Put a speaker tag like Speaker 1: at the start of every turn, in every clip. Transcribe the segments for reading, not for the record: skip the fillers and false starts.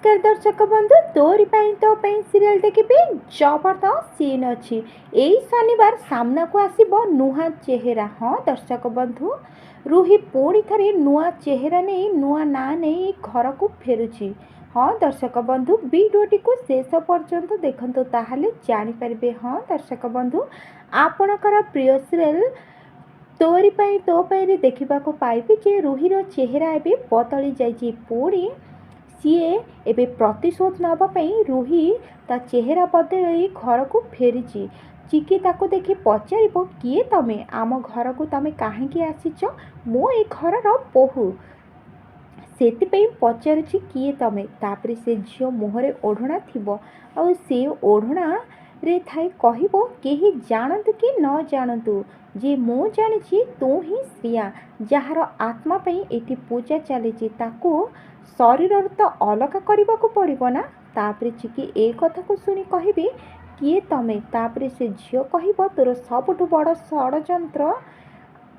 Speaker 1: नमस्कार दर्शक बंधु तोरी पाई तो पाई सीरियल देखिए जबरदस्त सीन अच्छी यही शनिवार सामना को आसीबो नुआ चेहरा। हाँ दर्शक बंधु रूही पुणी थे नुआ चेहरा नहीं नुआ ना नहीं घर को फेरुची। हाँ दर्शक बंधु वीडियोटी को शेष पर्यंत देखते ताहले जानीपारे। हाँ दर्शक बंधु आपणकर प्रिय सीरियल तोरी पाई तो पाई देखा पाइबे जे रूहीर चेहरा एवं बदली जाइए पुणी सीए एबे प्रतिशोध नापाई रूही ता चेहरा बदल घर को फेरी। चिकी ताको देखि पचार किए तमे आम घर को तमे कहीं आसीच मो ए घर बोहू से पचारुची किए तमे तापरे से झील मुहरे ओढ़णा थी आ से ओढ़णा रे थाई कहबो केही जानतु कि न जानतु जे मो जानी तू ही श्रिया जार आत्मा पई एटी पूजा चली ताको शरीर तो अलग करने को पड़ो ना। तापरे चिकी ए कथा को शुणी कहबे किए तमे तापरे से झील कह तोर सबुठ बड़ षड्यंत्र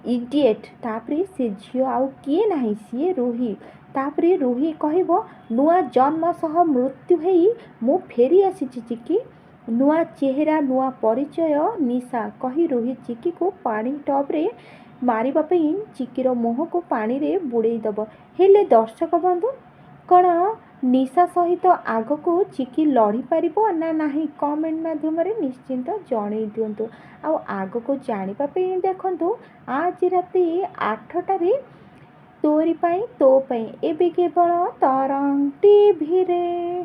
Speaker 1: इडिएट। तापरे से झील आउ किए नाही सी रूही। तापरे रूही कहब नुआ जन्म सह मृत्यु हेई मु फेरी आसीची चिकी नुआ चेहरा नुआ परिचय निशा कही रूही चिकी को पानी टब्रे मारिबापी चिकीर मुह को पानी रे बुड़े दब। हेले दर्शक बंधु कौन निशा सहित आग को चिकी लड़ी पार ना नहीं कमेंट माध्यम निश्चिंत जन दिंतु। आग को जानापी देखु आज राति 8टारे तोरी पाई तो पाई एबे केवल तरंग टीवी रे।